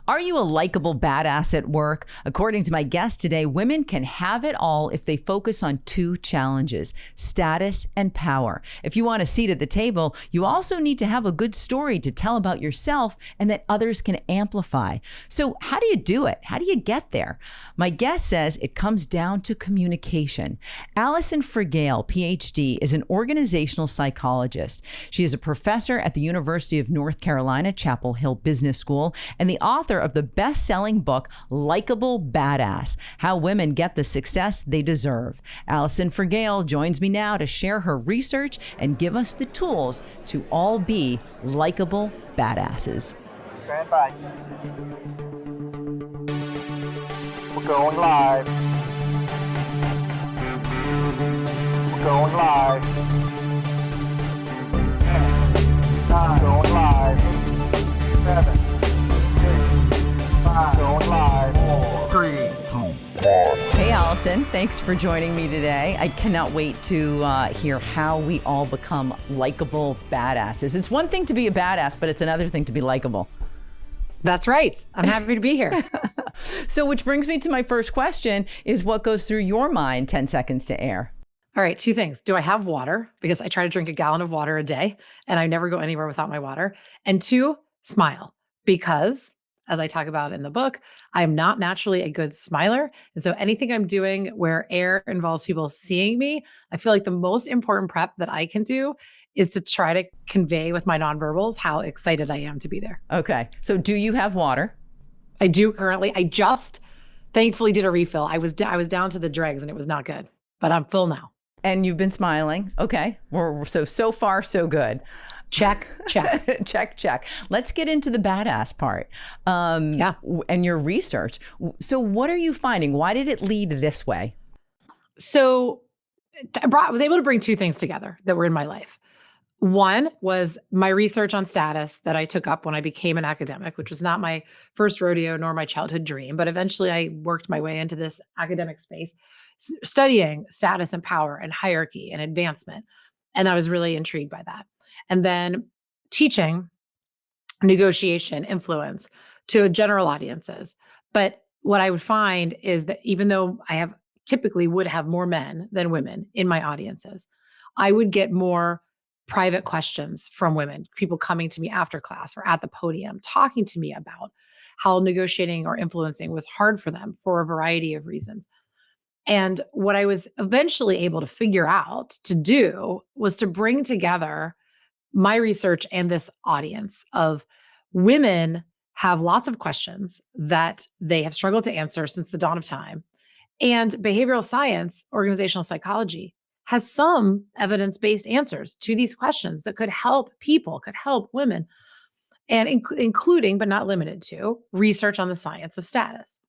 Are you a likable badass at work? According to my guest today, women can have it all if they focus on two challenges: status and power. If you want a seat at the table, you also need to have a good story to tell about yourself and that others can amplify. So how do you do it? How do you get there? My guest says it comes down to communication. Alison Fragale, PhD, is an organizational psychologist. She is a professor at the University of North Carolina, Chapel Hill Business School, and the author of the best-selling book, Likeable Badass: How Women Get the Success They Deserve. Alison Fragale joins me now to share her research and give us the tools to all be likable badasses. Stand by. We're going live. We're going live. 10, 9, going live. 7, 5, going live. 4, 3, 2, 1. Hey, Alison, thanks for joining me today. I cannot wait to hear how we all become likable badasses. It's one thing to be a badass, but it's another thing to be likable. That's right. I'm happy to be here. So, which brings me to my first question is, what goes through your mind 10 seconds to air? All right, two things. Do I have water? Because I try to drink a gallon of water a day and I never go anywhere without my water. And two, smile. Because as I talk about in the book, I'm not naturally a good smiler. And so anything I'm doing where air involves people seeing me, I feel like the most important prep that I can do is to try to convey with my nonverbals how excited I am to be there. Okay. So do you have water? I do currently. I just thankfully did a refill. I was down to the dregs and it was not good, but I'm full now. And you've been smiling. Okay. So far, so good. Check. check. Let's get into the badass part. Yeah. And your research. So what are you finding? Why did it lead this way? So I was able to bring two things together that were in my life. One was my research on status that I took up when I became an academic, which was not my first rodeo nor my childhood dream, but eventually I worked my way into this academic space, studying status and power and hierarchy and advancement. And I was really intrigued by that. And then teaching negotiation, influence to general audiences. But what I would find is that even though I typically would have more men than women in my audiences, I would get more private questions from women, people coming to me after class or at the podium, talking to me about how negotiating or influencing was hard for them for a variety of reasons. And what I was eventually able to figure out to do was to bring together my research and this audience of women have lots of questions that they have struggled to answer since the dawn of time. And behavioral science, organizational psychology, has some evidence-based answers to these questions that could help people, could help women, and including, but not limited to, research on the science of status.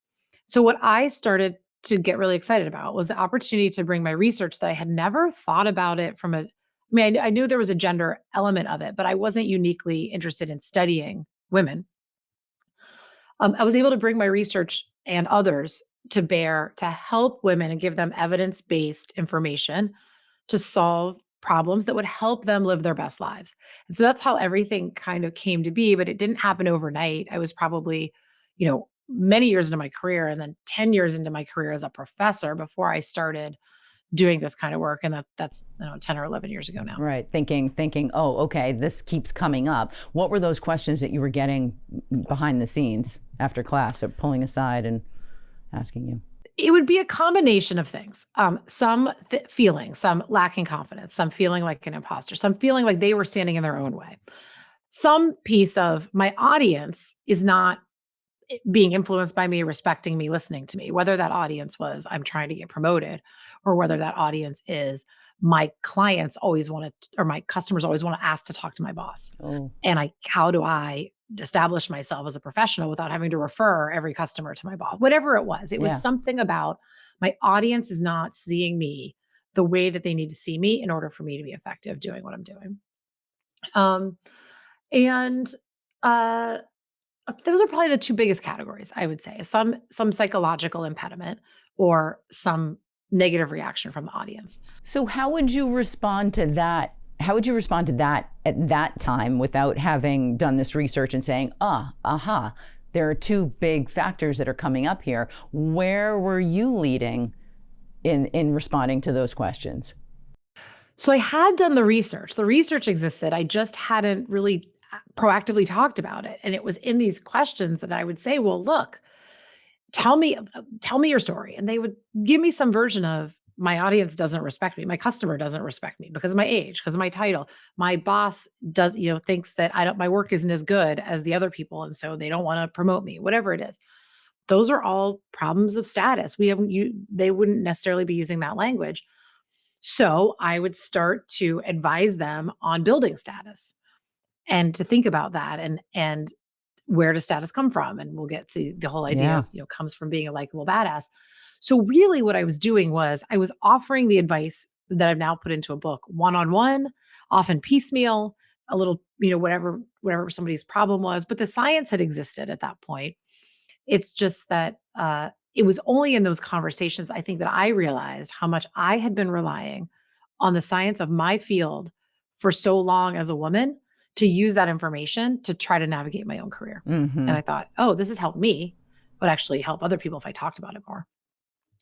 So what I started to get really excited about was the opportunity to bring my research that I had never thought about it from I knew there was a gender element of it, but I wasn't uniquely interested in studying women. I was able to bring my research and others to bear to help women and give them evidence-based information to solve problems that would help them live their best lives. And so that's how everything kind of came to be, but it didn't happen overnight. I was probably, many years into my career and then 10 years into my career as a professor before I started doing this kind of work. And that's 10 or 11 years ago now. Right. Thinking, oh, okay, this keeps coming up. What were those questions that you were getting behind the scenes after class, or pulling aside and asking you? It would be a combination of things. Some feeling, some lacking confidence, some feeling like an imposter, some feeling like they were standing in their own way. Some piece of my audience is not being influenced by me, respecting me, listening to me, whether that audience was I'm trying to get promoted, or whether that audience is my clients always want to, or my customers always want to ask to talk to my boss. Oh. And how do I establish myself as a professional without having to refer every customer to my boss? Whatever it was something about my audience is not seeing me the way that they need to see me in order for me to be effective doing what I'm doing. Those are probably the two biggest categories, I would say. Some psychological impediment or some negative reaction from the audience. So how would you respond to that? How would you respond to that at that time without having done this research and saying, There are two big factors that are coming up here. Where were you leading in responding to those questions? So I had done the research. The research existed. I just hadn't really proactively talked about it. And it was in these questions that I would say, well, look, tell me your story. And they would give me some version of, my audience doesn't respect me. My customer doesn't respect me because of my age, because of my title. My boss does, thinks that my work isn't as good as the other people. And so they don't want to promote me, whatever it is. Those are all problems of status. They wouldn't necessarily be using that language. So I would start to advise them on building status and to think about that and where does status come from? And we'll get to the whole idea of, comes from being a likable badass. So really what I was doing was I was offering the advice that I've now put into a book, one-on-one, often piecemeal, a little, whatever somebody's problem was, but the science had existed at that point. It's just that it was only in those conversations, I think, that I realized how much I had been relying on the science of my field for so long as a woman to use that information to try to navigate my own career. Mm-hmm. And I thought, oh, this has helped me, but actually help other people if I talked about it more.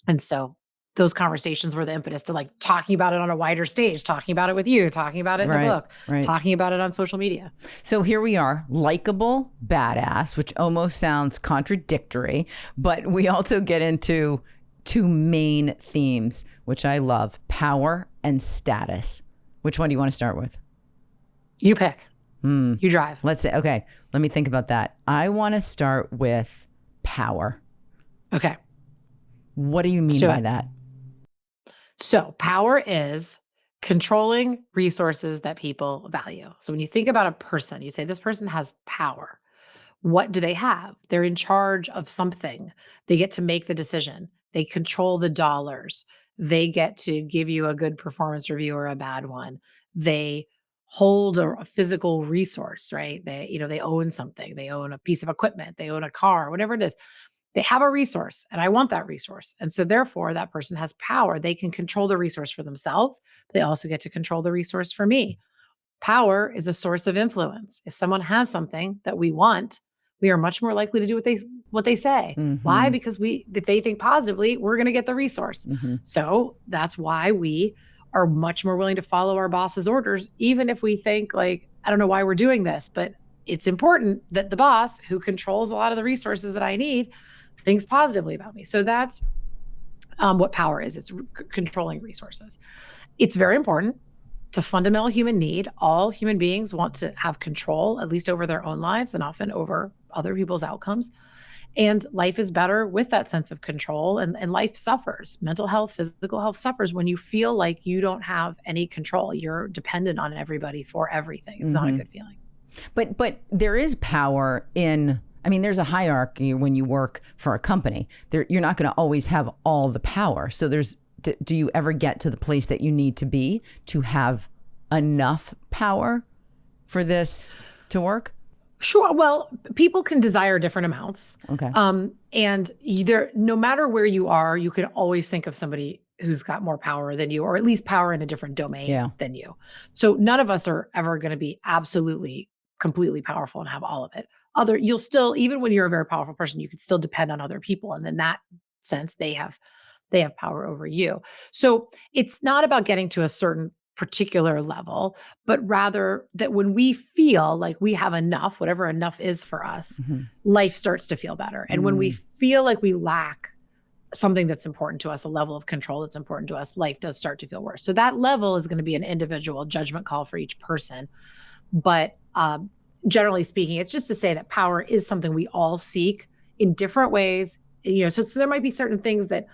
And so those conversations were the impetus to like talking about it on a wider stage, talking about it with you, talking about it in a book, talking about it on social media. So here we are, Likeable Badass, which almost sounds contradictory, but we also get into two main themes, which I love, power and status. Which one do you want to start with? You pick. You drive. Let's say, okay, let me think about that. I want to start with power. Okay. What do you mean by that? So power is controlling resources that people value. So when you think about a person, you say this person has power. What do they have? They're in charge of something. They get to make the decision. They control the dollars. They get to give you a good performance review or a bad one. They hold a physical resource, right? They own something. They own a piece of equipment. They own a car, whatever it is. They have a resource and I want that resource. And so therefore that person has power. They can control the resource for themselves. But they also get to control the resource for me. Power is a source of influence. If someone has something that we want, we are much more likely to do what they say. Mm-hmm. Why? Because if they think positively, we're going to get the resource. Mm-hmm. So that's why we are much more willing to follow our boss's orders, even if we think like, I don't know why we're doing this, but it's important that the boss who controls a lot of the resources that I need thinks positively about me. So that's what power is. It's controlling resources. It's very important. It's a fundamental human need. All human beings want to have control, at least over their own lives and often over other people's outcomes. And life is better with that sense of control. And life suffers. Mental health, physical health suffers when you feel like you don't have any control. You're dependent on everybody for everything. It's not a good feeling. But there is power in, there's a hierarchy when you work for a company. You're not going to always have all the power. So do you ever get to the place that you need to be to have enough power for this to work? Sure. Well, people can desire different amounts. Okay. And no matter where you are, you can always think of somebody who's got more power than you, or at least power in a different domain than you. So none of us are ever going to be absolutely, completely powerful and have all of it. You'll still, even when you're a very powerful person, you can still depend on other people. And in that sense, they have power over you. So it's not about getting to a certain particular level, but rather that when we feel like we have enough, whatever enough is for us, life starts to feel better. And when we feel like we lack something that's important to us, a level of control that's important to us, life does start to feel worse. So that level is going to be an individual judgment call for each person. But generally speaking, it's just to say that power is something we all seek in different ways. So there might be certain things that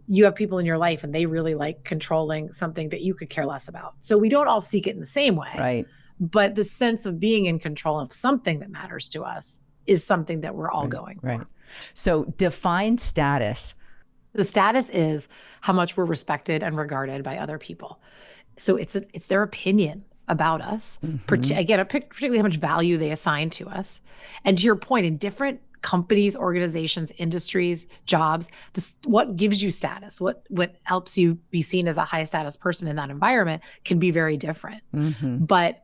you have people in your life and they really like controlling something that you could care less about. So we don't all seek it in the same way. Right. But the sense of being in control of something that matters to us is something that we're all going for. Right. So define status. The status is how much we're respected and regarded by other people. So it's their opinion about us, again, particularly how much value they assign to us. And to your point, in different companies, organizations, industries, jobs, what gives you status, what helps you be seen as a high status person in that environment can be very different. But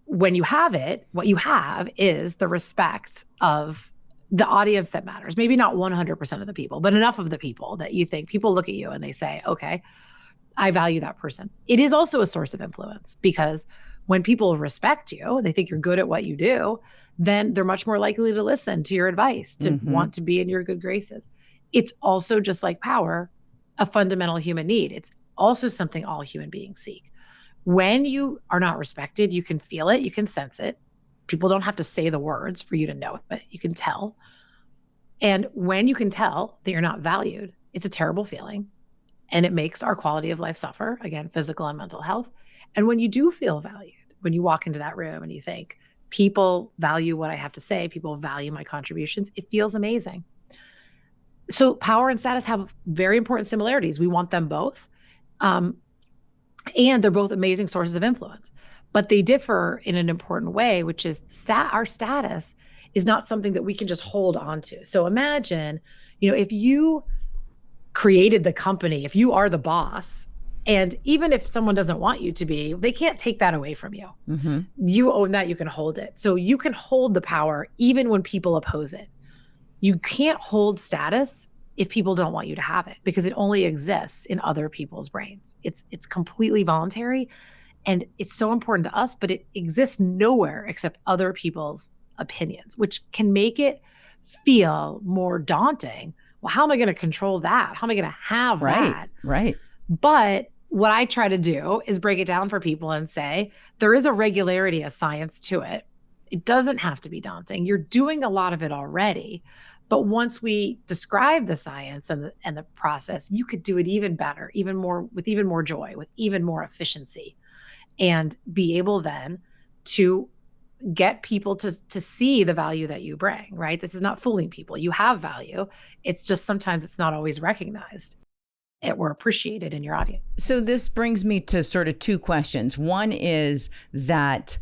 when you have it, what you have is the respect of the audience that matters. Maybe not 100% of the people, but enough of the people that you think people look at you and they say, okay, I value that person. It is also a source of influence because when people respect you, they think you're good at what you do, then they're much more likely to listen to your advice, to want to be in your good graces. It's also, just like power, a fundamental human need. It's also something all human beings seek. When you are not respected, you can feel it, you can sense it. People don't have to say the words for you to know it, but you can tell. And when you can tell that you're not valued, it's a terrible feeling. And it makes our quality of life suffer, again, physical and mental health. And when you do feel valued, when you walk into that room and you think, people value what I have to say, people value my contributions, it feels amazing. So power and status have very important similarities. We want them both. And they're both amazing sources of influence. But they differ in an important way, which is our status is not something that we can just hold on to. So imagine, if you created the company, if you are the boss, and even if someone doesn't want you to be, they can't take that away from you. You own that, you can hold it. So you can hold the power even when people oppose it. You can't hold status if people don't want you to have it, because it only exists in other people's brains. It's completely voluntary, and it's so important to us, but it exists nowhere except other people's opinions, which can make it feel more daunting. Well, how am I going to control that? How am I going to have that? Right. But what I try to do is break it down for people and say, there is a regularity, a science to it. It doesn't have to be daunting. You're doing a lot of it already. But once we describe the science and the process, you could do it even better, even more, with even more joy, with even more efficiency, and be able then to get people to see the value that you bring, right? This is not fooling people. You have value. It's just sometimes it's not always recognized or appreciated in your audience. So this brings me to sort of two questions. One is that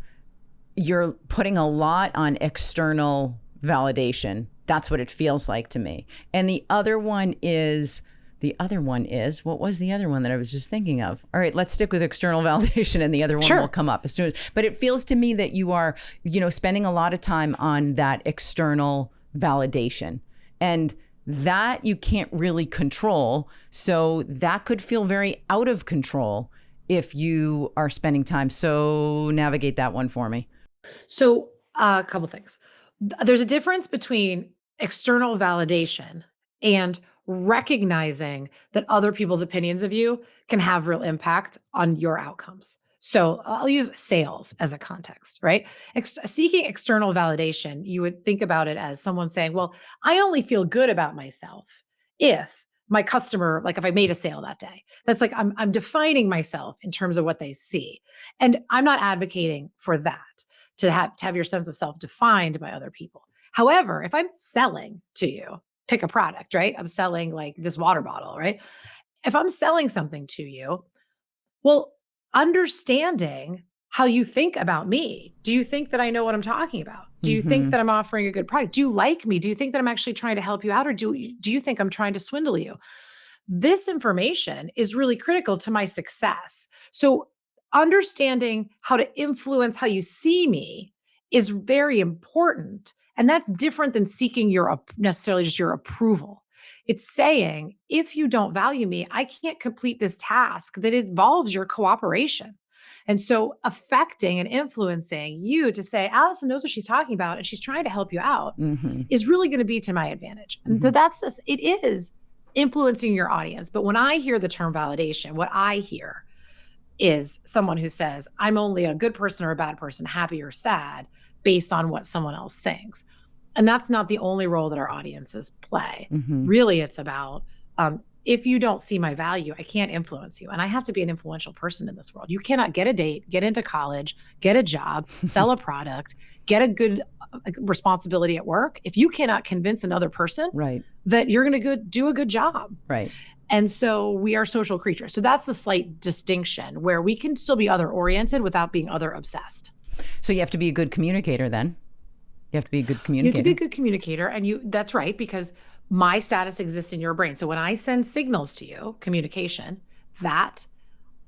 you're putting a lot on external validation. That's what it feels like to me. And the other one is, what was the other one that I was just thinking of? All right, let's stick with external validation, and the other one will come up as soon as, but it feels to me that you are, spending a lot of time on that external validation, and that you can't really control. So that could feel very out of control if you are spending time. So navigate that one for me. So a couple things. There's a difference between external validation and recognizing that other people's opinions of you can have real impact on your outcomes. So I'll use sales as a context, right? Seeking external validation, you would think about it as someone saying, well, I only feel good about myself if my customer, like if I made a sale that day. That's like, I'm defining myself in terms of what they see. And I'm not advocating for that, to have your sense of self defined by other people. However, if I'm selling to you, pick a product, right? I'm selling like this water bottle, right? If I'm selling something to you, well, understanding how you think about me. Do you think that I know what I'm talking about? Do you think that I'm offering a good product? Do you like me? Do you think that I'm actually trying to help you out? Or do you think I'm trying to swindle you? This information is really critical to my success. So understanding how to influence how you see me is very important. And that's different than seeking necessarily just your approval. It's saying, if you don't value me, I can't complete this task that involves your cooperation. And so affecting and influencing you to say, Alison knows what she's talking about and she's trying to help you out is really going to be to my advantage. And so it is influencing your audience. But when I hear the term validation, what I hear is someone who says, I'm only a good person or a bad person, happy or sad, based on what someone else thinks. And that's not the only role that our audiences play. Really, it's about, if you don't see my value, I can't influence you. And I have to be an influential person in this world. You cannot get a date, get into college, get a job, sell a product, get a good responsibility at work if you cannot convince another person that you're going to do a good job. Right. And so we are social creatures. So that's the slight distinction where we can still be other oriented without being other obsessed. So you have to be a good communicator then. You have to be a good communicator. You have to be a good communicator. And that's right, because my status exists in your brain. So when I send signals to you, communication, that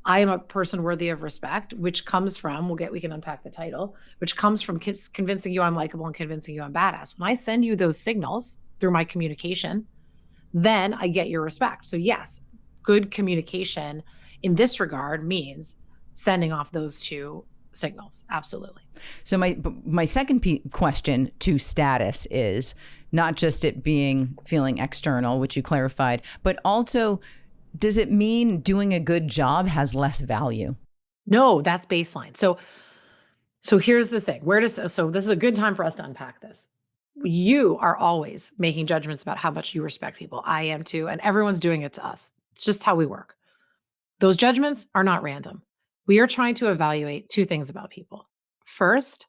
I am a person worthy of respect, which comes from, we can unpack the title, which comes from convincing you I'm likable and convincing you I'm badass. When I send you those signals through my communication, then I get your respect. So yes, good communication in this regard means sending off those two signals. Absolutely. So my second question to status is not just it feeling external, which you clarified, but also, does it mean doing a good job has less value? No, that's baseline. So here's the thing. So this is a good time for us to unpack this. You are always making judgments about how much you respect people. I am too, and everyone's doing it to us. It's just how we work. Those judgments are not random. We are trying to evaluate two things about people. First,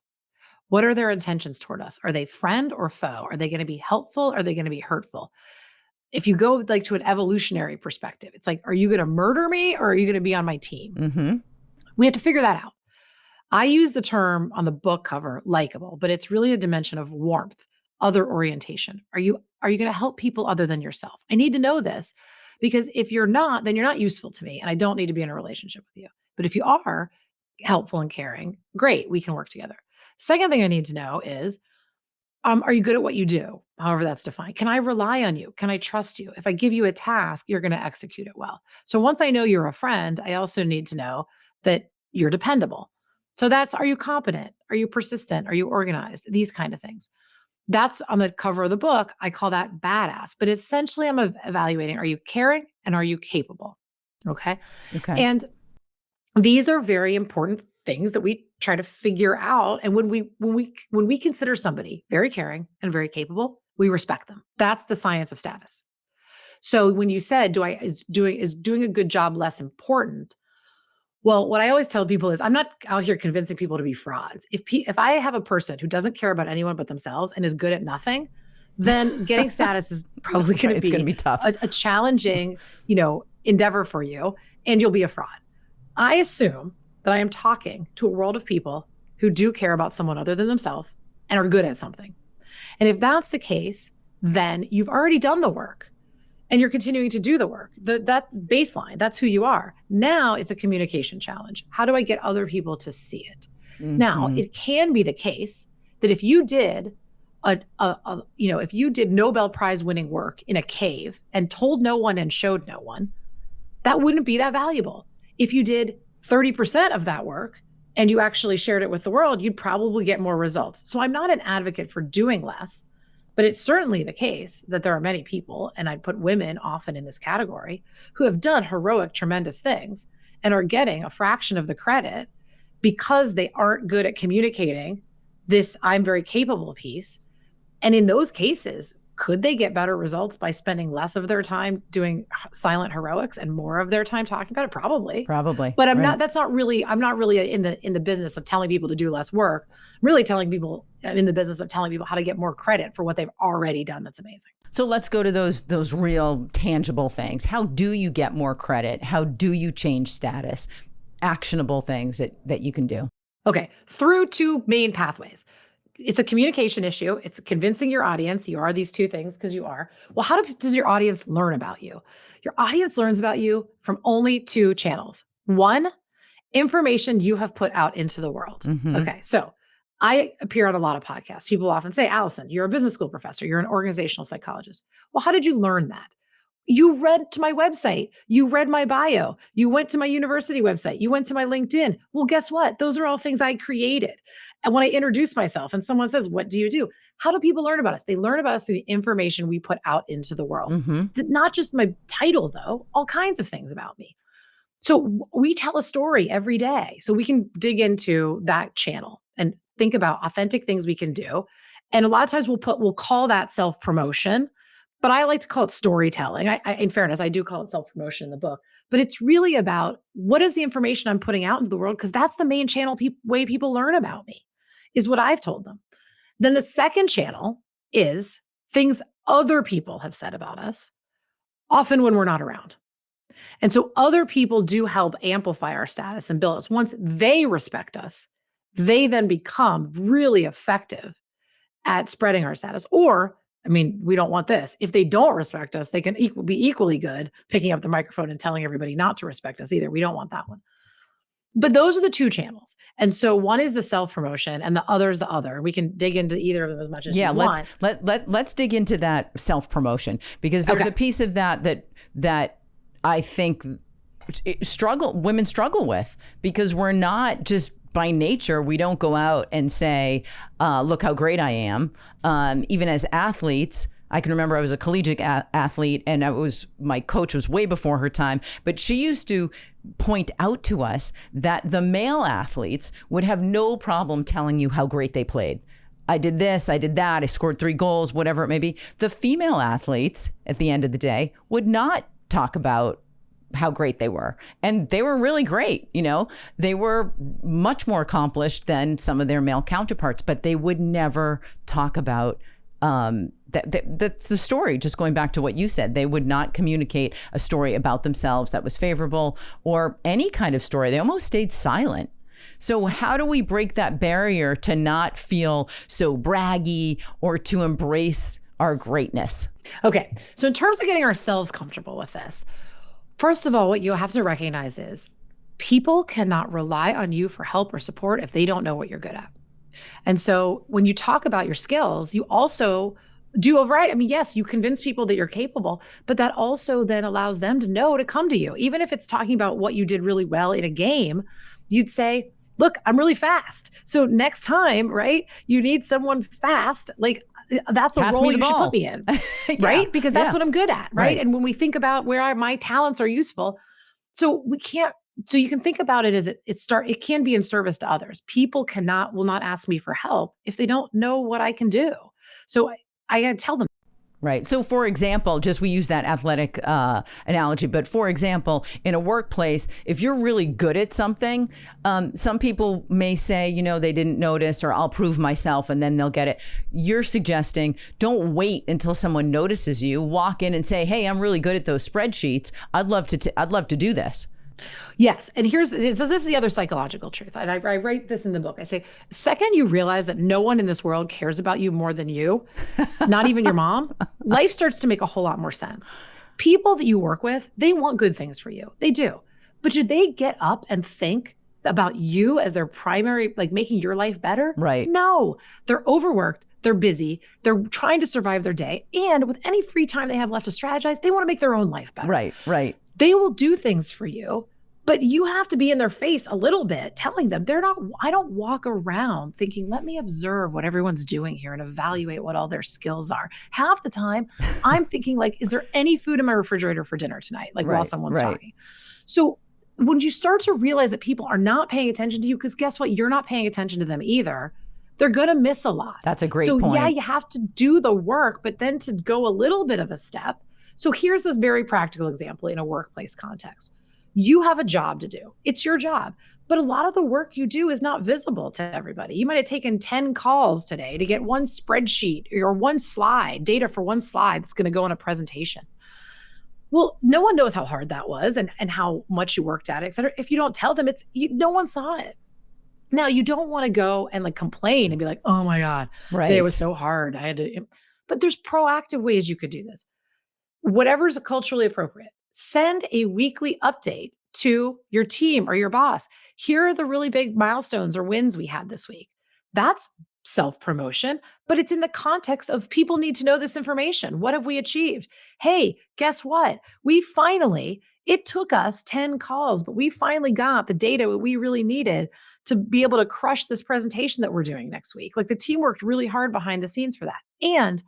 what are their intentions toward us? Are they friend or foe? Are they going to be helpful? Are they going to be hurtful? If you go like to an evolutionary perspective, it's like, are you going to murder me or are you going to be on my team? Mm-hmm. We have to figure that out. I use the term on the book cover, likable, but it's really a dimension of warmth, other orientation. Are you going to help people other than yourself? I need to know this because if you're not, then you're not useful to me and I don't need to be in a relationship with you. But if you are helpful and caring, great, we can work together. Second thing I need to know is, are you good at what you do? However that's defined. Can I rely on you? Can I trust you? If I give you a task, you're going to execute it well. So once I know you're a friend, I also need to know that you're dependable. So are you competent? Are you persistent? Are you organized? These kind of things. That's on the cover of the book. I call that badass. But essentially, I'm evaluating, are you caring and are you capable? Okay. Okay. And these are very important things that we try to figure out. And when we consider somebody very caring and very capable, we respect them. That's the science of status. So when you said, is doing a good job less important? Well, what I always tell people is I'm not out here convincing people to be frauds. If I have a person who doesn't care about anyone but themselves and is good at nothing, then getting status is probably going to be tough. a challenging, endeavor for you, and you'll be a fraud. I assume that I am talking to a world of people who do care about someone other than themselves and are good at something. And if that's the case, then you've already done the work and you're continuing to do the work. That baseline, that's who you are. Now it's a communication challenge. How do I get other people to see it? Mm-hmm. Now, it can be the case that if you did if you did Nobel Prize winning work in a cave and told no one and showed no one, that wouldn't be that valuable. If you did 30% of that work and you actually shared it with the world, you'd probably get more results. So I'm not an advocate for doing less, but it's certainly the case that there are many people, and I'd put women often in this category, who have done heroic, tremendous things and are getting a fraction of the credit because they aren't good at communicating this I'm very capable piece. And in those cases, could they get better results by spending less of their time doing silent heroics and more of their time talking about it? Probably. But I'm not really in the business of telling people to do less work. I'm really I'm in the business of telling people how to get more credit for what they've already done. That's amazing. So let's go to those real tangible things. How do you get more credit? How do you change status? Actionable things that you can do. Okay. Through two main pathways. It's a communication issue. It's convincing your audience you are these two things because you are. Well, how does your audience learn about you? Your audience learns about you from only two channels. One, information you have put out into the world. Mm-hmm. Okay. So I appear on a lot of podcasts. People often say, Alison, you're a business school professor. You're an organizational psychologist. Well, how did you learn that? You read to my website. You read my bio. You went to my university website. You went to my LinkedIn. Well, guess what? Those are all things I created. And when I introduce myself and someone says, what do you do? How do people learn about us? They learn about us through the information we put out into the world. Mm-hmm. Not just my title, though, all kinds of things about me. So we tell a story every day. So we can dig into that channel and think about authentic things we can do. And a lot of times we'll call that self-promotion. But I like to call it storytelling. In fairness, I do call it self-promotion in the book. But it's really about what is the information I'm putting out into the world? Because that's the main channel way people learn about me, is what I've told them. Then the second channel is things other people have said about us, often when we're not around. And so other people do help amplify our status and build us. Once they respect us, they then become really effective at spreading our status. Or I mean, we don't want this. If they don't respect us, they can be equally good picking up the microphone and telling everybody not to respect us either. We don't want that one. But those are the two channels. And so one is the self-promotion and the other is the other. We can dig into either of them as much as you want. Let's dig into that self-promotion, because there's a piece of that I think women struggle with, because we're not just by nature, we don't go out and say, look how great I am. Even as athletes, I can remember I was a collegiate athlete, and my coach was way before her time, but she used to point out to us that the male athletes would have no problem telling you how great they played. I did this, I did that, I scored 3 goals, whatever it may be. The female athletes, at the end of the day, would not talk about how great they were. And they were really great. They were much more accomplished than some of their male counterparts, but they would never talk about that's the story. Just going back to what you said, they would not communicate a story about themselves that was favorable, or any kind of story. They almost stayed silent. So how do we break that barrier to not feel so braggy or to embrace our greatness? Okay. So in terms of getting ourselves comfortable with this, first of all, what you have to recognize is people cannot rely on you for help or support if they don't know what you're good at. And so when you talk about your skills, you also do override. I mean, yes, you convince people that you're capable, but that also then allows them to know to come to you. Even if it's talking about what you did really well in a game, you'd say, look, I'm really fast. So next time, right, you need someone fast, like that's a role you should put me in, right? Because that's what I'm good at, right? And when we think about where my talents are useful, so you can think about it as it can be in service to others. People will not ask me for help if they don't know what I can do. So I got to tell them. Right. So, for example, we use that athletic analogy, but for example, in a workplace, if you're really good at something, some people may say, they didn't notice, or I'll prove myself, and then they'll get it. You're suggesting don't wait until someone notices you. Walk in and say, hey, I'm really good at those spreadsheets. I'd love to do this. Yes. And so this is the other psychological truth. And I write this in the book. I say, second you realize that no one in this world cares about you more than you, not even your mom, life starts to make a whole lot more sense. People that you work with, they want good things for you. They do. But do they get up and think about you as their primary, like making your life better? Right. No, they're overworked. They're busy. They're trying to survive their day. And with any free time they have left to strategize, they want to make their own life better. Right. They will do things for you, but you have to be in their face a little bit, telling them I don't walk around thinking, let me observe what everyone's doing here and evaluate what all their skills are. Half the time I'm thinking like, is there any food in my refrigerator for dinner tonight? Like while someone's talking. So when you start to realize that people are not paying attention to you, because guess what? You're not paying attention to them either. They're going to miss a lot. That's a great point. So yeah, you have to do the work, but then to go a little bit of a step. So here's this very practical example in a workplace context. You have a job to do. It's your job. But a lot of the work you do is not visible to everybody. You might have taken 10 calls today to get one spreadsheet or one slide, data for one slide that's going to go in a presentation. Well, no one knows how hard that was and how much you worked at it, et cetera. If you don't tell them, no one saw it. Now, you don't want to go and like complain and be like, oh my God, today was so hard. But there's proactive ways you could do this. Whatever's culturally appropriate. Send a weekly update to your team or your boss. Here are the really big milestones or wins we had this week. That's self-promotion, but it's in the context of people need to know this information. What have we achieved? Hey, guess what? It took us 10 calls, but we finally got the data that we really needed to be able to crush this presentation that we're doing next week. Like the team worked really hard behind the scenes for that. And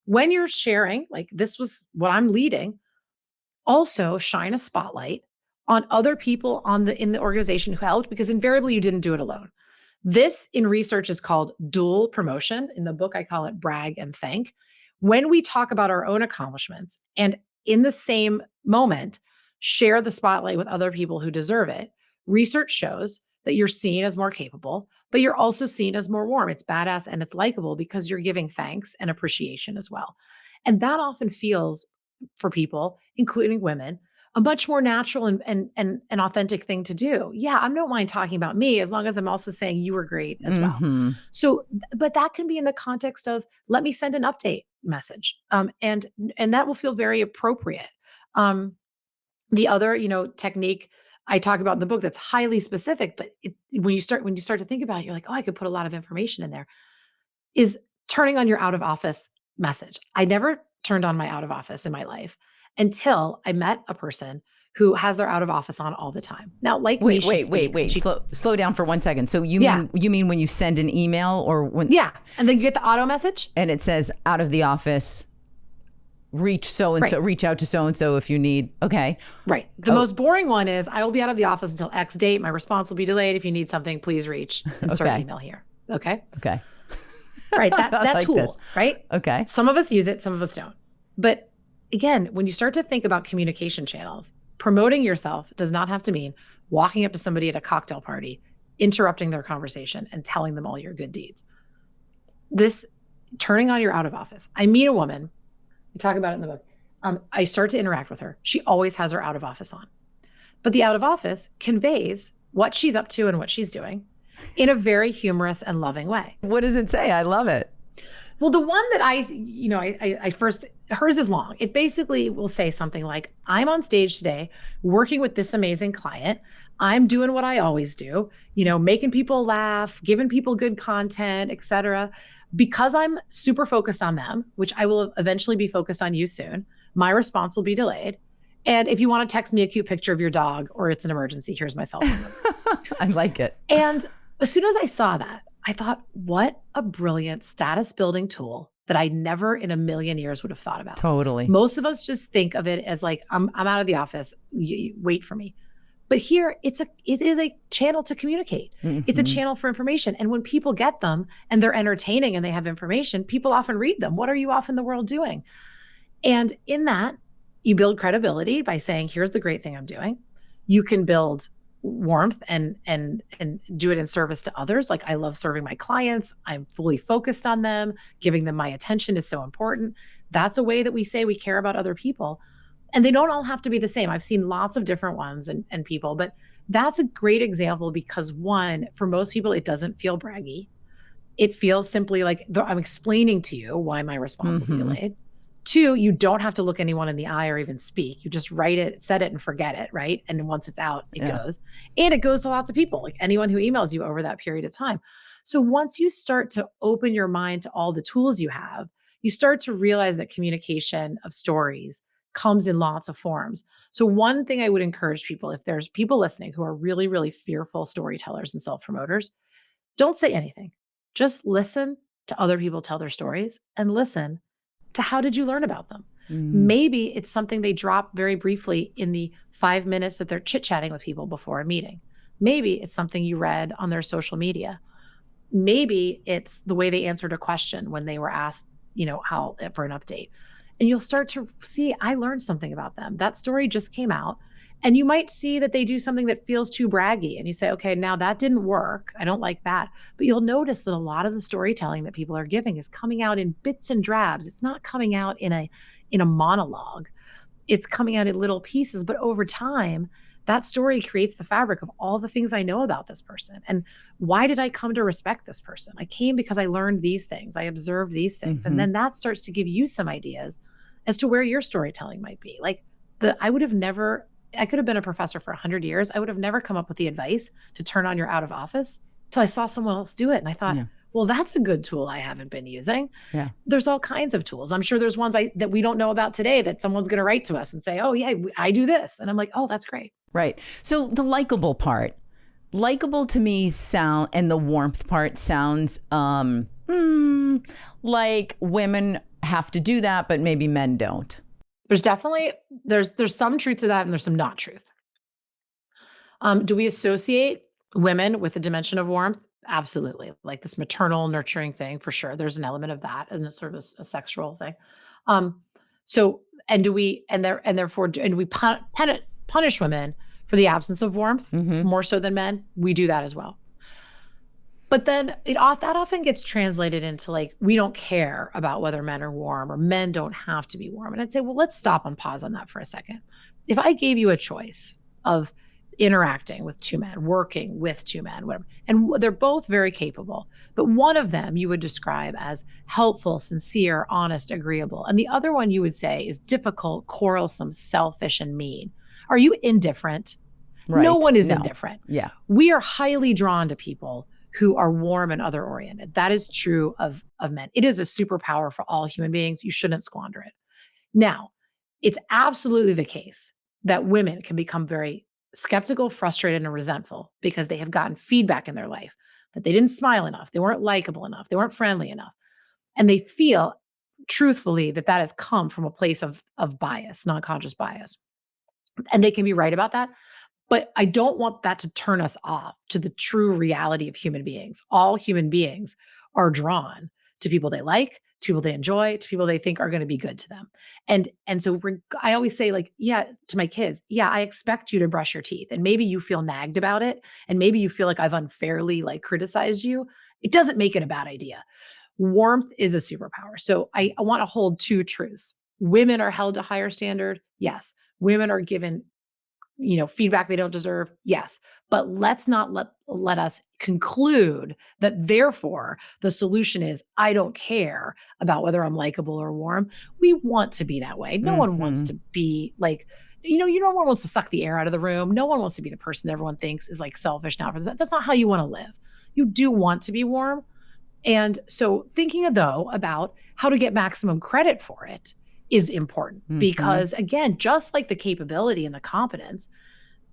when you're sharing, like this was what I'm leading, also shine a spotlight on other people in the organization who helped, because invariably you didn't do it alone. This in research is called dual promotion. In the book, I call it brag and thank. When we talk about our own accomplishments and in the same moment, share the spotlight with other people who deserve it, research shows that you're seen as more capable, but you're also seen as more warm. It's badass and it's likable because you're giving thanks and appreciation as well. And that often feels for people, including women, a much more natural and authentic thing to do. Yeah, I don't mind talking about me as long as I'm also saying you were great as well. So, but that can be in the context of let me send an update message, and that will feel very appropriate. The other, technique I talk about in the book that's highly specific, but when you start to think about it, you're like, oh, I could put a lot of information in there. Is turning on your out of office message. I never turned on my out of office in my life until I met a person who has their out of office on all the time. Now, like me, wait. Slow down for 1 second. So you mean when you send an email or when? Yeah, and then you get the auto message, and it says out of the office. Reach so and so. Reach out to so and so if you need. Okay. Right. The most boring one is I will be out of the office until X date. My response will be delayed. If you need something, please reach. Insert email here. Okay. Okay. Right. That like tool. This. Right. Okay. Some of us use it. Some of us don't. But again, when you start to think about communication channels, promoting yourself does not have to mean walking up to somebody at a cocktail party, interrupting their conversation, and telling them all your good deeds. This turning on your out of office. I meet a woman. We talk about it in the book. I start to interact with her. She always has her out of office on. But the out of office conveys what she's up to and what she's doing in a very humorous and loving way. What does it say? I love it. Well, the one that I first, hers is long. It basically will say something like, I'm on stage today working with this amazing client. I'm doing what I always do, making people laugh, giving people good content, etc. Because I'm super focused on them, which I will eventually be focused on you soon, my response will be delayed. And if you want to text me a cute picture of your dog or it's an emergency, here's my cell phone number. I like it. And as soon as I saw that, I thought, what a brilliant status building tool that I never in a million years would have thought about. Totally. Most of us just think of it as like, I'm out of the office, you wait for me. But here it is a channel to communicate. It's a channel for information. And when people get them and they're entertaining and they have information, people often read them. What are you off in the world doing? And in that, you build credibility by saying, here's the great thing I'm doing. You can build warmth and do it in service to others. Like, I love serving my clients. I'm fully focused on them. Giving them my attention is so important. That's a way that we say we care about other people. And they don't all have to be the same. I've seen lots of different ones and people, but that's a great example because one, for most people, it doesn't feel braggy. It feels simply like I'm explaining to you why my response will be delayed. Two, you don't have to look anyone in the eye or even speak. You just write it, set it, and forget it, right? And then once it's out, it goes. And it goes to lots of people, like anyone who emails you over that period of time. So once you start to open your mind to all the tools you have, you start to realize that communication of stories comes in lots of forms. So one thing I would encourage people, if there's people listening who are really, really fearful storytellers and self-promoters, don't say anything. Just listen to other people tell their stories and listen to how did you learn about them? Maybe it's something they drop very briefly in the 5 minutes that they're chit-chatting with people before a meeting. Maybe it's something you read on their social media. Maybe it's the way they answered a question when they were asked, how for an update. And you'll start to see, I learned something about them. That story just came out. And you might see that they do something that feels too braggy. And you say, okay, now that didn't work. I don't like that. But you'll notice that a lot of the storytelling that people are giving is coming out in bits and drabs. It's not coming out in a monologue. It's coming out in little pieces. But over time, that story creates the fabric of all the things I know about this person. And why did I come to respect this person? I came because I learned these things. I observed these things. And then that starts to give you some ideas as to where your storytelling might be. Like I could have been a professor for 100 years. I would have never come up with the advice to turn on your out of office till I saw someone else do it. And I thought, well, that's a good tool I haven't been using. Yeah. There's all kinds of tools. I'm sure there's ones that we don't know about today that someone's going to write to us and say, oh yeah, I do this. And I'm like, oh, that's great. Right. So the likable part, likable to me and the warmth part sounds like women have to do that, but maybe men don't. There's definitely, there's some truth to that and there's some not truth. Do we associate women with a dimension of warmth? Absolutely. Like this maternal nurturing thing, for sure. There's an element of that and it's sort of a sexual thing. And we punish women for the absence of warmth more so than men? We do that as well. But then that often gets translated into like, we don't care about whether men are warm or men don't have to be warm. And I'd say, well, let's stop and pause on that for a second. If I gave you a choice of interacting with two men, working with two men, whatever, and they're both very capable, but one of them you would describe as helpful, sincere, honest, agreeable, and the other one you would say is difficult, quarrelsome, selfish, and mean. Are you indifferent? Right. No one is No. indifferent. Yeah. We are highly drawn to people who are warm and other oriented. That is true of men. It is a superpower for all human beings. You shouldn't squander it. Now, it's absolutely the case that women can become very skeptical, frustrated, and resentful because they have gotten feedback in their life that they didn't smile enough, they weren't likable enough, they weren't friendly enough. And they feel truthfully that has come from a place of bias, non-conscious bias. And they can be right about that. But I don't want that to turn us off to the true reality of human beings. All human beings are drawn to people they like, to people they enjoy, to people they think are going to be good to them. And so I always say, like, yeah, to my kids, yeah, I expect you to brush your teeth. And maybe you feel nagged about it. And maybe you feel like I've unfairly like criticized you. It doesn't make it a bad idea. Warmth is a superpower. So I want to hold two truths. Women are held to higher standard. Yes. Women are given feedback they don't deserve. Yes. But let's not let us conclude that therefore the solution is I don't care about whether I'm likable or warm. We want to be that way. No one wants to be like, no one wants to suck the air out of the room. No one wants to be the person that everyone thinks is like selfish now. That's not how you want to live. You do want to be warm. And so thinking though about how to get maximum credit for it is important because again, just like the capability and the competence,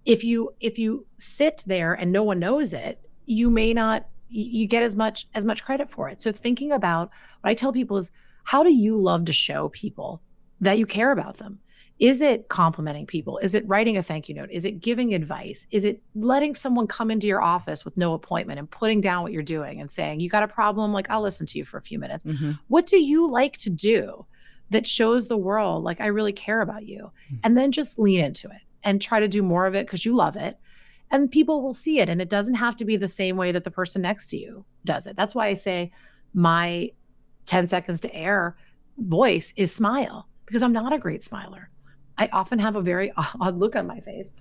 if you sit there and no one knows it, you may not you get as much credit for it. So thinking about what I tell people is, how do you love to show people that you care about them? Is it complimenting people? Is it writing a thank you note? Is it giving advice? Is it letting someone come into your office with no appointment and putting down what you're doing and saying, you got a problem? Like, I'll listen to you for a few minutes. What do you like to do that shows the world, like, I really care about you? And then just lean into it and try to do more of it because you love it. And people will see it. And it doesn't have to be the same way that the person next to you does it. That's why I say my 10 seconds to air voice is smile, because I'm not a great smiler. I often have a very odd look on my face,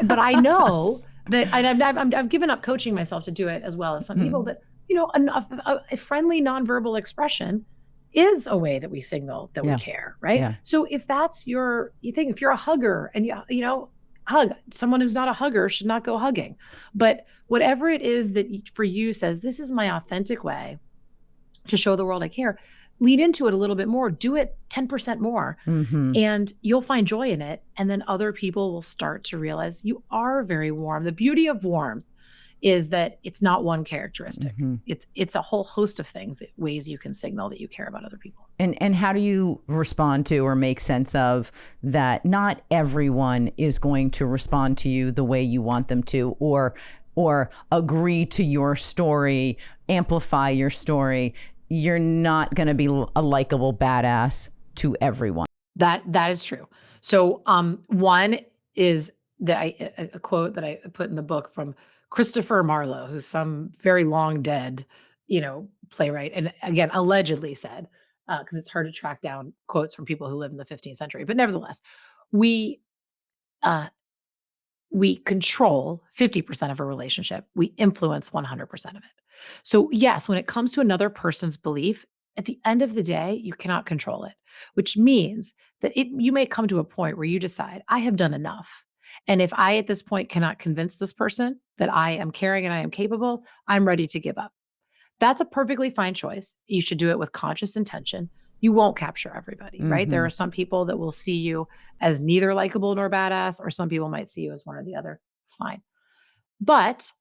but I know that I've given up coaching myself to do it as well as some people, but a friendly nonverbal expression is a way that we signal that we care, right? Yeah. So if that's you think, if you're a hugger and hug, someone who's not a hugger should not go hugging. But whatever it is that for you says, this is my authentic way to show the world I care, lead into it a little bit more, do it 10% more, and you'll find joy in it. And then other people will start to realize you are very warm. The beauty of warmth is that it's not one characteristic. It's a whole host of things, ways you can signal that you care about other people. And how do you respond to or make sense of that? Not everyone is going to respond to you the way you want them to, or agree to your story, amplify your story. You're not going to be a likable badass to everyone. That is true. So one is a quote that I put in the book from Christopher Marlowe, who's some very long dead, playwright. And again, allegedly said, because it's hard to track down quotes from people who lived in the 15th century. But nevertheless, we control 50% of a relationship. We influence 100% of it. So yes, when it comes to another person's belief, at the end of the day, you cannot control it, which means that you may come to a point where you decide, I have done enough. And if I, at this point, cannot convince this person that I am caring and I am capable, I'm ready to give up. That's a perfectly fine choice. You should do it with conscious intention. You won't capture everybody, right? There are some people that will see you as neither likable nor badass, or some people might see you as one or the other. Fine. But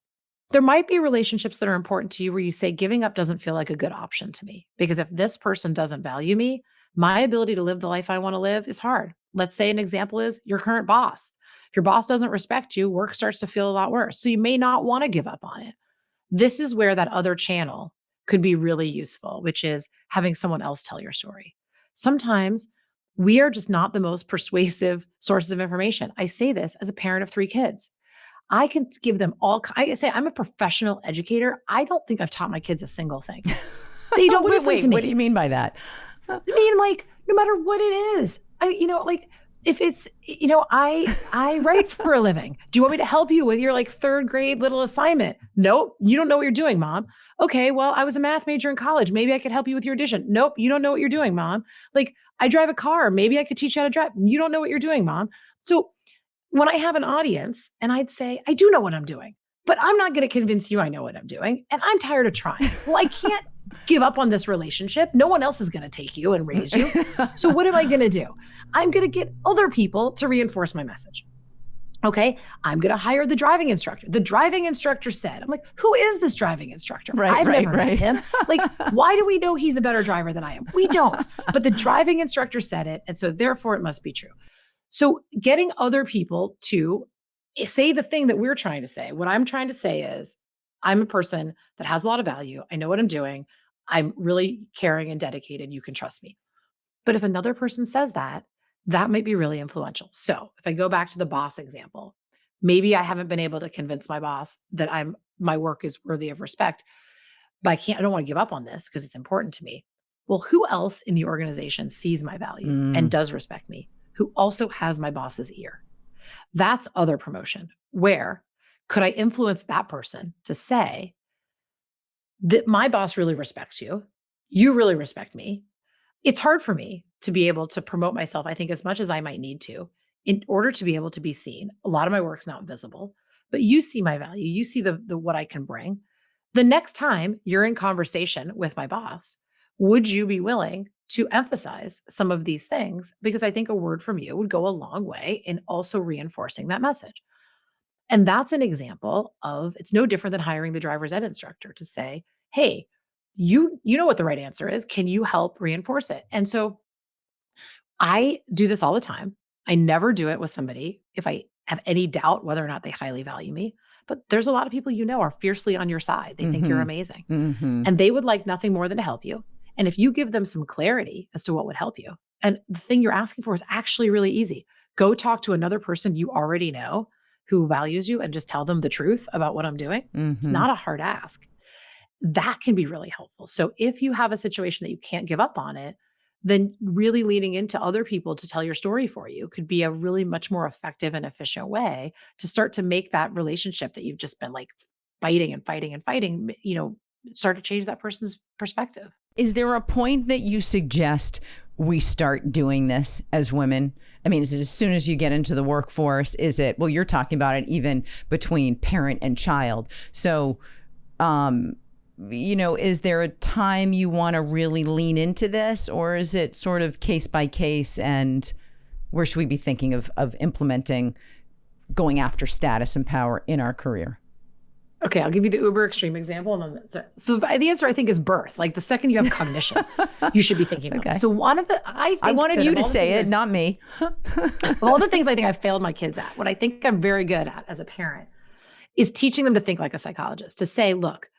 there might be relationships that are important to you where you say giving up doesn't feel like a good option to me, because if this person doesn't value me, my ability to live the life I want to live is hard. Let's say an example is your current boss. If your boss doesn't respect you, work starts to feel a lot worse. So you may not want to give up on it. This is where that other channel could be really useful, which is having someone else tell your story. Sometimes we are just not the most persuasive sources of information. I say this as a parent of 3 kids. I can give them I say I'm a professional educator. I don't think I've taught my kids a single thing. They don't listen to me. What do you mean by that? I mean, like, no matter what it is, like, if it's, I write for a living. Do you want me to help you with your like third grade little assignment? Nope. You don't know what you're doing, Mom. Okay. Well, I was a math major in college. Maybe I could help you with your addition. Nope. You don't know what you're doing, Mom. Like, I drive a car. Maybe I could teach you how to drive. You don't know what you're doing, Mom. So when I have an audience and I'd say, I do know what I'm doing, but I'm not going to convince you I know what I'm doing. And I'm tired of trying. Well, I can't give up on this relationship. No one else is going to take you and raise you. So what am I going to do? I'm going to get other people to reinforce my message. Okay. I'm going to hire the driving instructor. The driving instructor said, I'm like, who is this driving instructor? I've never met him. Like, why do we know he's a better driver than I am? We don't. But the driving instructor said it. And so therefore it must be true. So getting other people to say the thing that we're trying to say, what I'm trying to say is, I'm a person that has a lot of value. I know what I'm doing. I'm really caring and dedicated. You can trust me. But if another person says that, that might be really influential. So if I go back to the boss example, maybe I haven't been able to convince my boss that my work is worthy of respect, but I don't want to give up on this because it's important to me. Well, who else in the organization sees my value and does respect me, who also has my boss's ear? That's other promotion. Where could I influence that person to say that my boss really respects you? You really respect me. It's hard for me to be able to promote myself, I think, as much as I might need to in order to be able to be seen. A lot of my work's not visible, but you see my value. You see the what I can bring. The next time you're in conversation with my boss, would you be willing to emphasize some of these things? Because I think a word from you would go a long way in also reinforcing that message. And that's an example of, it's no different than hiring the driver's ed instructor to say, hey, you know what the right answer is. Can you help reinforce it? And so I do this all the time. I never do it with somebody if I have any doubt whether or not they highly value me. But there's a lot of people are fiercely on your side. They think you're amazing. And they would like nothing more than to help you. And if you give them some clarity as to what would help you, and the thing you're asking for is actually really easy. Go talk to another person you already know who values you and just tell them the truth about what I'm doing. It's not a hard ask. That can be really helpful. So if you have a situation that you can't give up on it, then really leaning into other people to tell your story for you could be a really much more effective and efficient way to start to make that relationship that you've just been like fighting and fighting and fighting, start to change that person's perspective. Is there a point that you suggest we start doing this as women? I mean, is it as soon as you get into the workforce? Is it, well, you're talking about it even between parent and child. So, is there a time you want to really lean into this, or is it sort of case by case, and where should we be thinking of implementing going after status and power in our career? Okay, I'll give you the uber extreme example. And then, so the answer, I think, is birth. Like the second you have cognition, you should be thinking about it. So I wanted you to say it, not me. All the things I think I've failed my kids at, what I think I'm very good at as a parent, is teaching them to think like a psychologist, to say, look,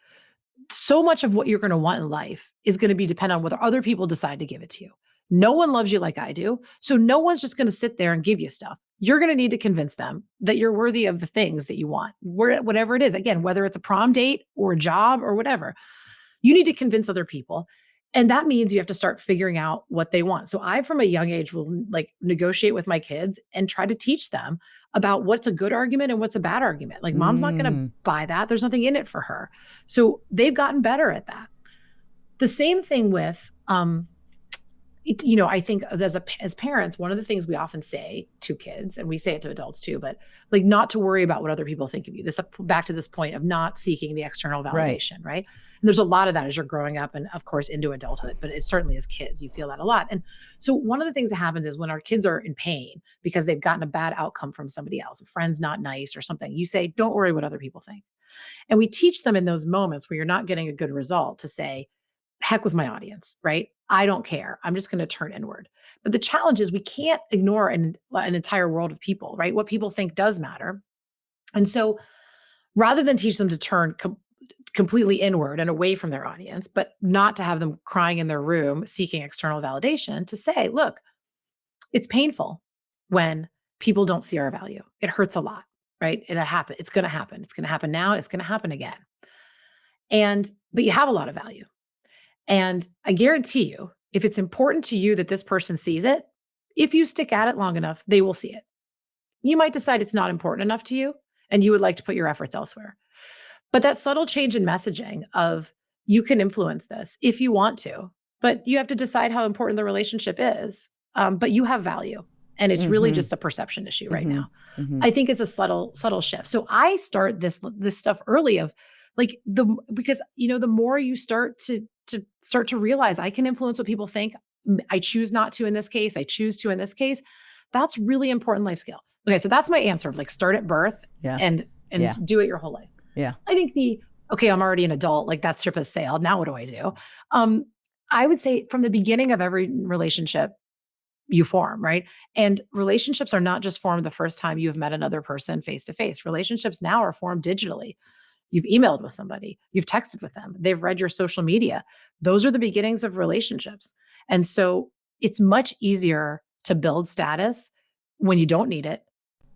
so much of what you're going to want in life is going to be dependent on whether other people decide to give it to you. No one loves you like I do. So no one's just going to sit there and give you stuff. You're going to need to convince them that you're worthy of the things that you want, whatever it is. Again, whether it's a prom date or a job or whatever, you need to convince other people. And that means you have to start figuring out what they want. So I, from a young age, will like negotiate with my kids and try to teach them about what's a good argument and what's a bad argument. Like mom's not going to buy that. There's nothing in it for her. So they've gotten better at that. The same thing with, I think as parents, one of the things we often say to kids, and we say it to adults too, but like not to worry about what other people think of you. This back to this point of not seeking the external validation, right? And there's a lot of that as you're growing up and of course into adulthood, but it certainly as kids, you feel that a lot. And so one of the things that happens is when our kids are in pain because they've gotten a bad outcome from somebody else, a friend's not nice or something, you say, don't worry what other people think. And we teach them in those moments where you're not getting a good result to say, heck with my audience, right? I don't care. I'm just going to turn inward. But the challenge is we can't ignore an entire world of people, right? What people think does matter. And so rather than teach them to turn completely inward and away from their audience, but not to have them crying in their room seeking external validation, to say, look, it's painful when people don't see our value. It hurts a lot. right? It'll happen. It's going to happen. It's going to happen now. It's going to happen again. But you have a lot of value. And I guarantee you, if it's important to you that this person sees it, if you stick at it long enough, they will see it. You might decide it's not important enough to you and you would like to put your efforts elsewhere. But that subtle change in messaging of you can influence this if you want to, but you have to decide how important the relationship is. But you have value. And it's really just a perception issue right now. I think it's a subtle shift. So I start this stuff early of like because the more you start to realize I can influence what people think. I choose not to in this case. I choose to in this case. That's really important life skill. Okay, so that's my answer of like start at birth and do it your whole life. Yeah. I think I'm already an adult. Like that ship has sailed. Now what do I do? I would say from the beginning of every relationship, you form, right? And relationships are not just formed the first time you've met another person face to face. Relationships now are formed digitally. You've emailed with somebody, you've texted with them, they've read your social media. Those are the beginnings of relationships. And so it's much easier to build status when you don't need it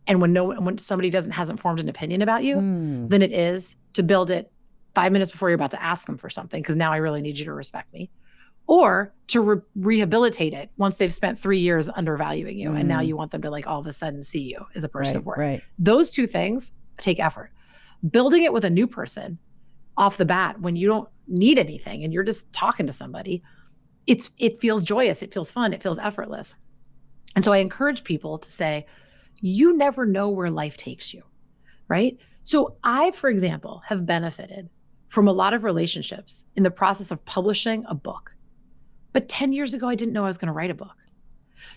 and when somebody hasn't formed an opinion about you than it is to build it 5 minutes before you're about to ask them for something, because now I really need you to respect me. Or to rehabilitate it once they've spent 3 years undervaluing you. And now you want them to like all of a sudden see you as a person of worth. Right. Those two things take effort. Building it with a new person off the bat when you don't need anything and you're just talking to somebody, it feels joyous, it feels fun, it feels effortless. And so I encourage people to say, you never know where life takes you, right? So I, for example, have benefited from a lot of relationships in the process of publishing a book. But 10 years ago, I didn't know I was going to write a book.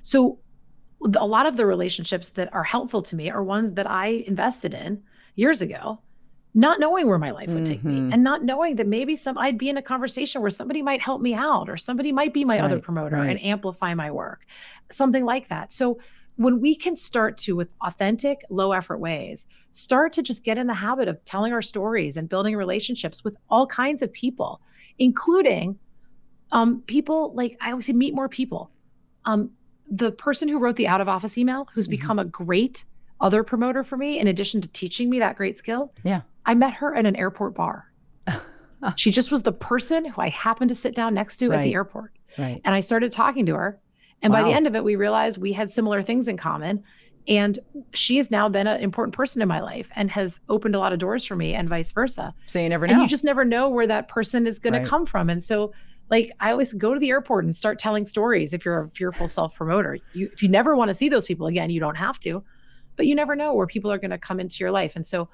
So a lot of the relationships that are helpful to me are ones that I invested in years ago, not knowing where my life would take me and not knowing that maybe I'd be in a conversation where somebody might help me out or somebody might be my other promoter and amplify my work, something like that. So when we can start to, with authentic, low effort ways, start to just get in the habit of telling our stories and building relationships with all kinds of people, including people, like I always say, meet more people. The person who wrote the out of office email, who's become a great other promoter for me, in addition to teaching me that great skill. Yeah. I met her at an airport bar. She just was the person who I happened to sit down next to at the airport. Right. And I started talking to her. And by the end of it, we realized we had similar things in common. And she has now been an important person in my life and has opened a lot of doors for me and vice versa. So you never know. And you just never know where that person is going to come from. And so like I always go to the airport and start telling stories if you're a fearful self-promoter. If you never want to see those people again, you don't have to. But you never know where people are going to come into your life. And so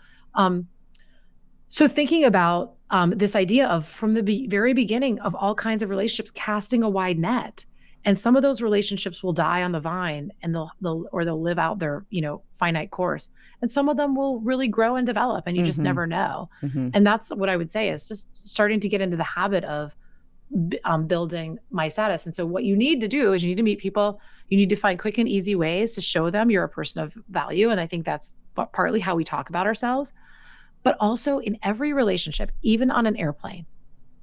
so thinking about this idea of from the very beginning of all kinds of relationships, casting a wide net. And some of those relationships will die on the vine and they'll live out their, finite course. And some of them will really grow and develop and you just never know. And that's what I would say is just starting to get into the habit of building my status. And so what you need to do is you need to meet people. You need to find quick and easy ways to show them you're a person of value. And I think that's partly how we talk about ourselves. But also in every relationship, even on an airplane,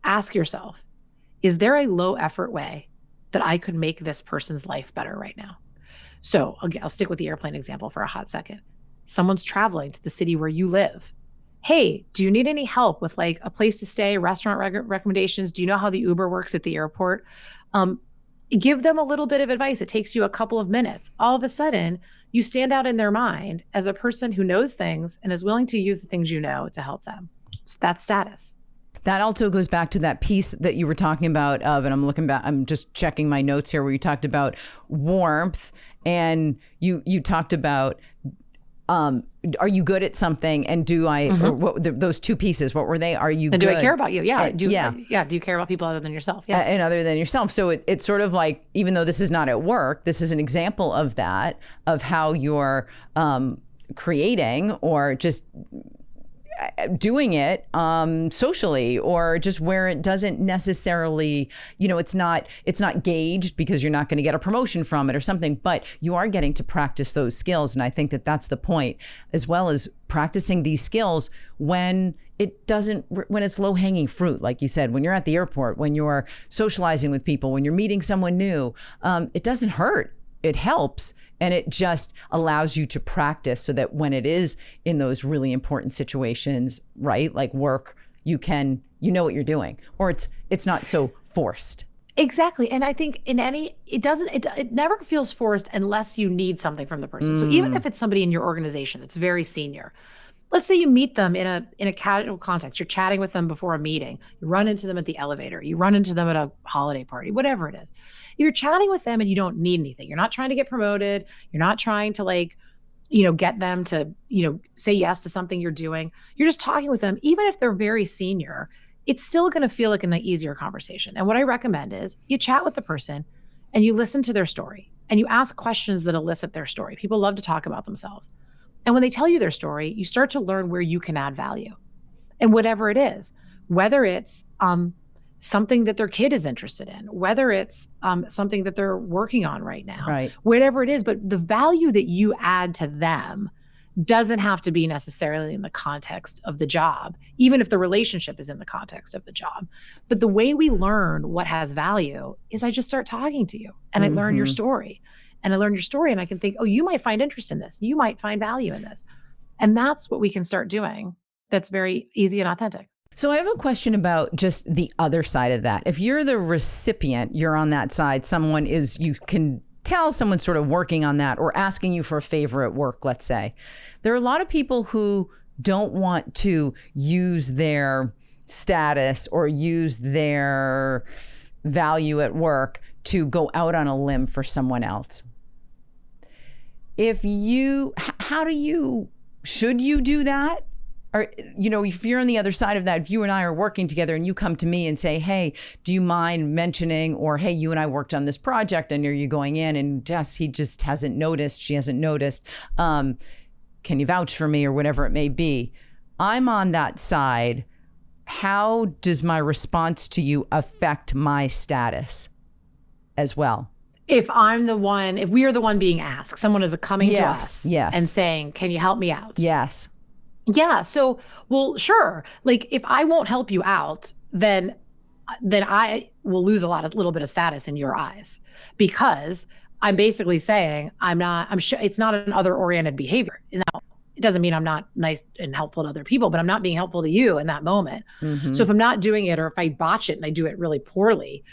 ask yourself, is there a low effort way that I could make this person's life better right now? So I'll stick with the airplane example for a hot second. Someone's traveling to the city where you live. Hey, do you need any help with like a place to stay, restaurant recommendations? Do you know how the Uber works at the airport? Give them a little bit of advice. It takes you a couple of minutes. All of a sudden, you stand out in their mind as a person who knows things and is willing to use the things you know to help them. So that's status. That also goes back to that piece that you were talking about and I'm looking back, I'm just checking my notes here where you talked about warmth and you talked about, are you good at something? And do I, or those two pieces, what were they? Are you and good? Do I care about you? Yeah. Do you care about people other than yourself? Yeah. And other than yourself. So it's sort of like, even though this is not at work, this is an example of that, of how you're creating or just doing it socially, or just where it doesn't necessarily, it's not gauged because you're not going to get a promotion from it or something, but you are getting to practice those skills. And I think that that's the point, as well as practicing these skills when it's low hanging fruit, like you said, when you're at the airport, when you're socializing with people, when you're meeting someone new, it doesn't hurt it helps, and it just allows you to practice so that when it is in those really important situations, right, like work, you know what you're doing, or it's not so forced. Exactly. And I think it never feels forced unless you need something from the person. So even if it's somebody in your organization that's very senior, let's say you meet them in a casual context, you're chatting with them before a meeting, you run into them at the elevator, you run into them at a holiday party, whatever it is. You're chatting with them and you don't need anything. You're not trying to get promoted. You're not trying to get them to, say yes to something you're doing. You're just talking with them. Even if they're very senior, it's still going to feel like an easier conversation. And what I recommend is you chat with the person and you listen to their story and you ask questions that elicit their story. People love to talk about themselves. And when they tell you their story, you start to learn where you can add value. And whatever it is, whether it's something that their kid is interested in, whether it's something that they're working on right now, right, whatever it is, but the value that you add to them doesn't have to be necessarily in the context of the job, even if the relationship is in the context of the job. But the way we learn what has value is I just start talking to you and I learn your story. And I learn your story and I can think, oh, you might find interest in this. You might find value in this. And that's what we can start doing. That's very easy and authentic. So I have a question about just the other side of that. If you're the recipient, you're on that side, you can tell someone's sort of working on that or asking you for a favor at work, let's say. There are a lot of people who don't want to use their status or use their value at work to go out on a limb for someone else. Should you do that? Or, if you're on the other side of that, if you and I are working together and you come to me and say, hey, do you mind mentioning, or hey, you and I worked on this project and are you going in and he just hasn't noticed, she hasn't noticed. Can you vouch for me or whatever it may be? I'm on that side. How does my response to you affect my status as well? If we are the one being asked, someone is coming to us and saying, can you help me out? Yes. Yeah. So, well, sure. Like if I won't help you out, then I will lose a little bit of status in your eyes, because I'm basically saying it's not an other oriented behavior. Now, it doesn't mean I'm not nice and helpful to other people, but I'm not being helpful to you in that moment. Mm-hmm. So if I'm not doing it, or if I botch it and I do it really poorly,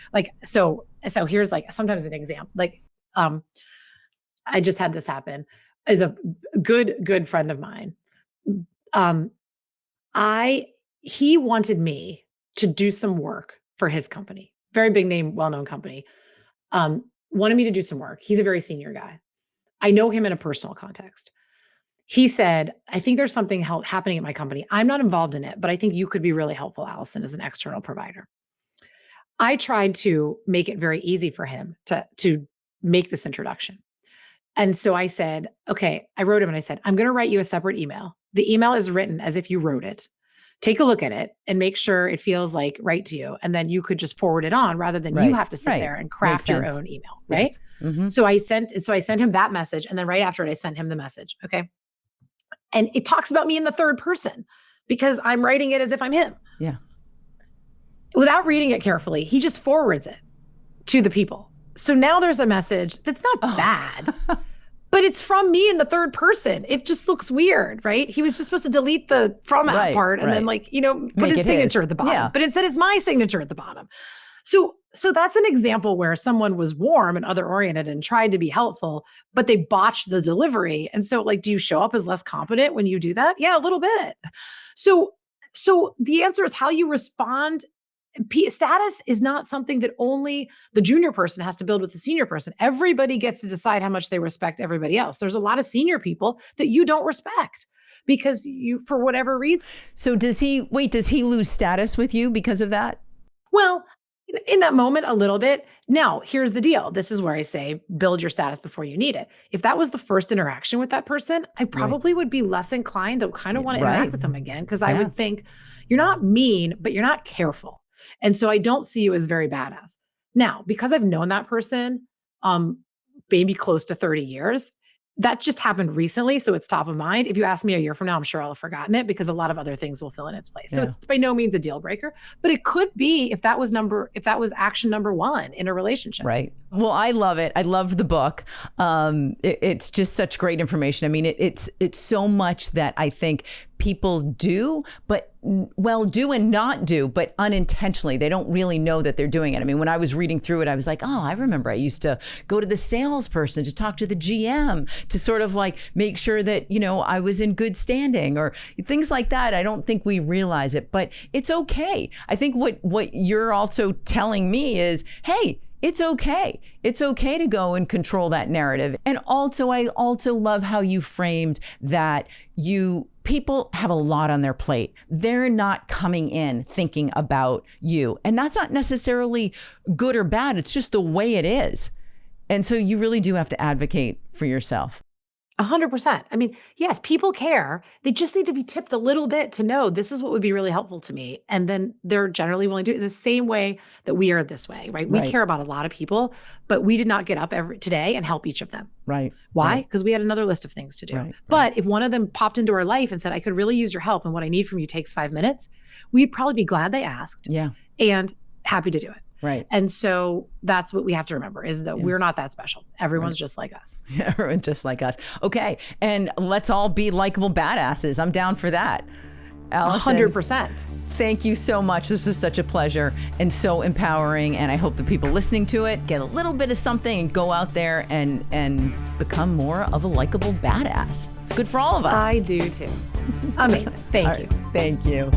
so here's sometimes an example, I just had this happen as a good friend of mine. He wanted me to do some work for his company, very big name, well-known company. Wanted me to do some work. He's a very senior guy. I know him in a personal context. He said, I think there's something happening at my company. I'm not involved in it, but I think you could be really helpful, Alison, as an external provider. I tried to make it very easy for him to make this introduction. And so I said, okay, I wrote him and I said, I'm going to write you a separate email. The email is written as if you wrote it. Take a look at it and make sure it feels like right to you. And then you could just forward it on rather than you have to sit there and craft your own email. Right. Yes. Mm-hmm. So I sent him that message. And then right after it, I sent him the message. Okay. And it talks about me in the third person because I'm writing it as if I'm him. Yeah. Without reading it carefully, he just forwards it to the people. So now there's a message that's not bad, but it's from me in the third person. It just looks weird, right? He was just supposed to delete the from out part and then put his signature at the bottom. Yeah. But instead it's my signature at the bottom. So that's an example where someone was warm and other oriented and tried to be helpful, but they botched the delivery. And so do you show up as less competent when you do that? Yeah, a little bit. So the answer is how you respond. Status is not something that only the junior person has to build with the senior person. Everybody gets to decide how much they respect everybody else. There's a lot of senior people that you don't respect because for whatever reason. So does he lose status with you because of that? Well, in that moment, a little bit. Now, here's the deal. This is where I say, build your status before you need it. If that was the first interaction with that person, I probably would be less inclined to kind of want to interact with them again, because I would think you're not mean, but you're not careful. And so I don't see you as very badass. Now, because I've known that person maybe close to 30 years, that just happened recently, so it's top of mind. If you ask me a year from now, I'm sure I'll have forgotten it because a lot of other things will fill in its place. So Yeah. it's by no means a deal breaker, but it could be if that was action number one in a relationship. Right. Well, I love it. I love the book. It's just such great information. I mean, it's so much that I think people do, but do and not do, but unintentionally. They don't really know that they're doing it. I mean, when I was reading through it, I was like, oh, I remember I used to go to the salesperson to talk to the GM to sort of like make sure that, I was in good standing or things like that. I don't think we realize it, but it's okay. I think what you're also telling me is, hey, it's okay. It's okay to go and control that narrative. And also, I also love how you framed that people have a lot on their plate. They're not coming in thinking about you. And that's not necessarily good or bad. It's just the way it is. And so you really do have to advocate for yourself. 100%. I mean, yes, people care. They just need to be tipped a little bit to know this is what would be really helpful to me. And then they're generally willing to do it in the same way that we are this way, right? We care about a lot of people, but we did not get up today and help each of them. Right. Why? Because we had another list of things to do. Right. But if one of them popped into our life and said, I could really use your help and what I need from you takes 5 minutes, we'd probably be glad they asked. Yeah. And happy to do it. Right. And so that's what we have to remember is that we're not that special. Everyone's just like us. Everyone's just like us. Okay. And let's all be likable badasses. I'm down for that. Alison, 100%. thank you so much. This was such a pleasure and so empowering. And I hope the people listening to it get a little bit of something and go out there and become more of a likable badass. It's good for all of us. I do too. Amazing. Thank you. Thank you.